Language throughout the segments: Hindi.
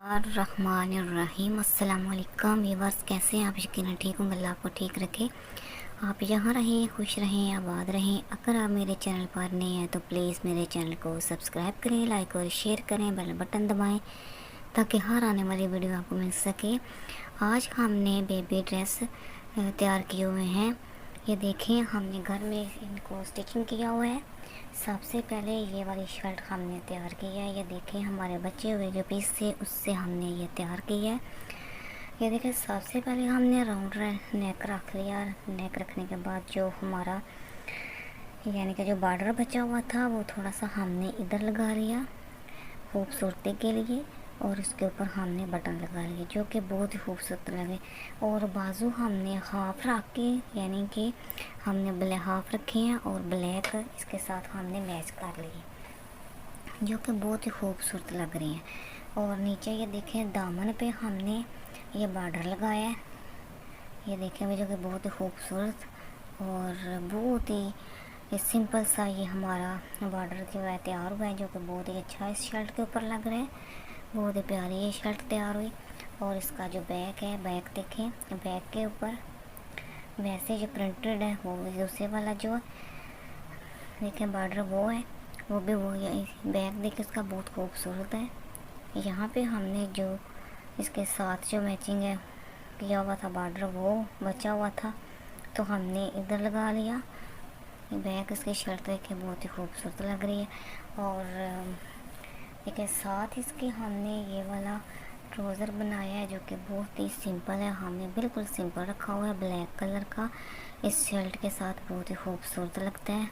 अर्रहमानिर्रहीम। अस्सलाम वालेकुम व्यूअर्स, कैसे हैं आप? यकीनन ठीक हूँ। अल्लाह आपको ठीक रखे, आप यहाँ रहें, खुश रहें, आबाद रहें। अगर आप मेरे चैनल पर नए हैं तो प्लीज़ मेरे चैनल को सब्सक्राइब करें, लाइक और शेयर करें, बेल बटन दबाएं ताकि हर आने वाली वीडियो आपको मिल सके। आज हमने बेबी ड्रेस तैयार किए हुए हैं। ये देखें, हमने घर में इनको स्टिचिंग किया हुआ है। सबसे पहले ये वाली शर्ट हमने तैयार की है। ये देखें, हमारे बचे हुए जो पीस थे उससे हमने ये तैयार की है। ये देखें, सबसे पहले हमने राउंड नेक रख लिया। नेक रखने के बाद जो हमारा यानी कि जो बॉर्डर बचा हुआ था वो थोड़ा सा हमने इधर लगा लिया खूबसूरती के लिए, और उसके ऊपर हमने बटन लगा लिए जो कि बहुत ही खूबसूरत लगे। और बाजू हमने हाफ रख के यानी कि हमने हाफ रखे हैं और ब्लैक इसके साथ हमने मैच कर लिए जो कि बहुत ही खूबसूरत लग रही हैं। और नीचे ये देखें, दामन पे हमने ये बॉर्डर लगाया है। ये देखें जो कि बहुत ही खूबसूरत और बहुत ही सिंपल सा ये हमारा बॉर्डर जो है तैयार हुआ है, जो कि बहुत ही अच्छा इस शर्ट के ऊपर लग रहा है। बहुत ही प्यारी ये शर्ट तैयार हुई। और इसका जो बैक है, बैक देखें, बैक के ऊपर वैसे जो प्रिंटेड है वो दूसरे वाला जो देखें बॉर्डर वो है, वो भी वो बैक देखें इसका बहुत खूबसूरत है। यहाँ पे हमने जो इसके साथ जो मैचिंग है किया हुआ था बॉर्डर वो बचा हुआ था तो हमने इधर लगा लिया। बैक इसकी शर्ट देखें बहुत ही खूबसूरत लग रही है। और देखिए साथ इसके हमने ये वाला ट्राउज़र बनाया है जो कि बहुत ही सिंपल है। हमने बिल्कुल सिंपल रखा हुआ है, ब्लैक कलर का इस शर्ट के साथ बहुत ही खूबसूरत लगता है।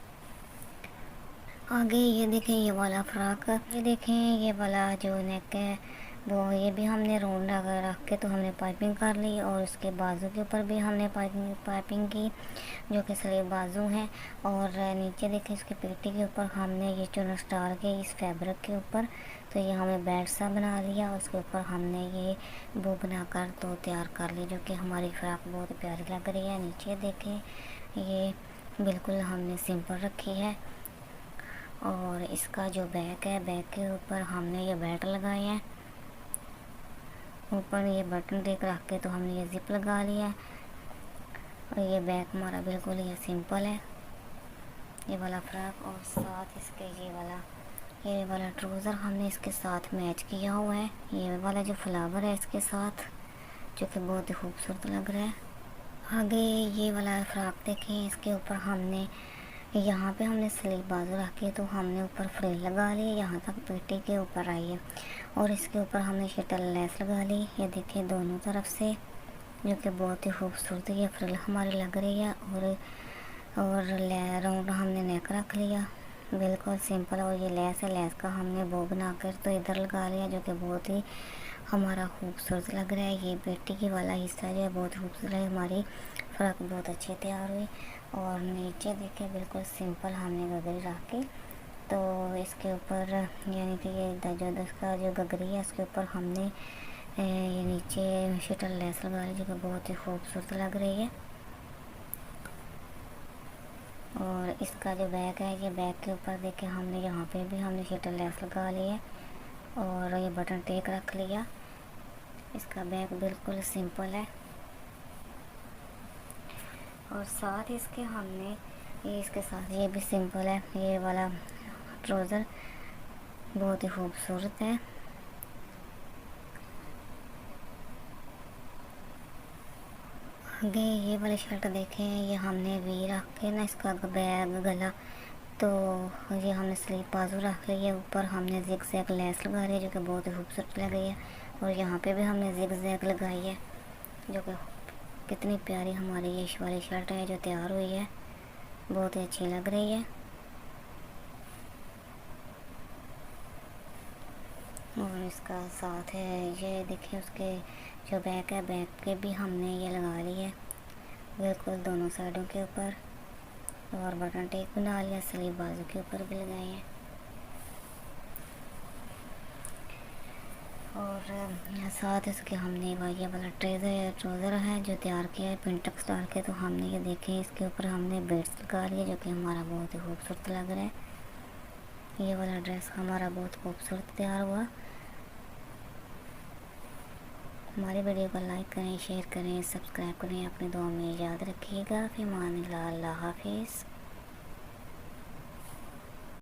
आगे ये देखें, ये वाला फ्रॉक, ये देखें ये वाला जो नेक है वो ये भी हमने राउंड रख के तो हमने पाइपिंग कर ली। और उसके बाजू के ऊपर भी हमने पाइपिंग की जो कि स्लीव बाजू हैं। और नीचे देखें इसके पेटी के ऊपर हमने ये चुनर डाल के इस फैब्रिक के ऊपर तो ये हमें बेल्ट सा बना लिया। उसके ऊपर हमने ये वो बनाकर तो तैयार कर ली जो कि हमारी फ्रॉक बहुत प्यारी लग रही है। नीचे देखें, ये बिल्कुल हमने सिंपल रखी है। और इसका जो बैक है, बैक के ऊपर हमने ये बेल्ट लगाए हैं। ऊपर ये बटन देख रख के तो हमने ये जिप लगा लिया है। और ये बैक हमारा बिल्कुल ये सिंपल है, ये वाला फ्रॉक। और साथ इसके ये वाला ट्राउज़र हमने इसके साथ मैच किया हुआ है। ये वाला जो फ्लावर है इसके साथ जो कि बहुत ही खूबसूरत लग रहा है। आगे ये वाला फ्रॉक देखें, इसके ऊपर हमने यहाँ पे हमने स्लीव बाजू रखी तो हमने ऊपर फ्रिल लगा ली, यहाँ तक पेटी के ऊपर आई है। और इसके ऊपर हमने शटल लेस लगा ली, ये देखिए दोनों तरफ से जो कि बहुत ही खूबसूरत ये फ्रिल हमारी लग रही है। और राउंड हमने नेक रख लिया बिल्कुल सिंपल। और ये लेस है, लेस का हमने बो बना कर तो इधर लगा लिया जो कि बहुत ही हमारा खूबसूरत लग रहा है। ये पेटी की वाला हिस्सा जो है बहुत खूबसूरत है। हमारी फ्रॉक बहुत अच्छी तैयार हुई। और नीचे देखिए बिल्कुल सिंपल हमने गगरी रख के तो इसके ऊपर यानी कि ये जो इसका जो गगरी है उसके ऊपर हमने ये नीचे शटल लेस लगा ली जो कि बहुत ही खूबसूरत लग रही है। और इसका जो बैक है, ये बैक के ऊपर देखें हमने यहाँ पे भी हमने शटल लेस लगा ली है और ये बटन टेक रख लिया। इसका बैक बिल्कुल सिंपल है। और साथ इसके हमने ये इसके साथ ये भी सिंपल है, ये वाला ट्राउज़र बहुत ही खूबसूरत है। आगे ये वाली शर्ट देखें, ये हमने वी रख के ना इसका बैग गला तो ये हमने स्लीव बाजू रख ली है। ऊपर हमने जिग जैग लेस लगा रही है जो कि बहुत ही खूबसूरत लग रही है। और यहाँ पे भी हमने जिग जैग लगाई है जो कि कितनी प्यारी हमारी ये वाली शर्ट है जो तैयार हुई है, बहुत ही अच्छी लग रही है। और इसका साथ है ये देखिए, उसके जो बैक है, बैक के भी हमने ये लगा ली है बिल्कुल दोनों साइडों के ऊपर। और बटन टेक बना लिया, स्लीव बाजू के ऊपर भी लगाए हैं। और साथ इसके हमने ये वाला ट्राउज़र है जो तैयार किया है पिंटक्स डाल के तो हमने ये देखें इसके ऊपर हमने बेल्ट लगा लिया जो कि हमारा बहुत ही खूबसूरत लग रहा है। ये वाला ड्रेस हमारा बहुत खूबसूरत तैयार हुआ। हमारे वीडियो को लाइक करें, शेयर करें, सब्सक्राइब करें। अपनी दुआ में याद रखिएगा। फ़िमान अल्लाह, अल्लाह हाफिज़।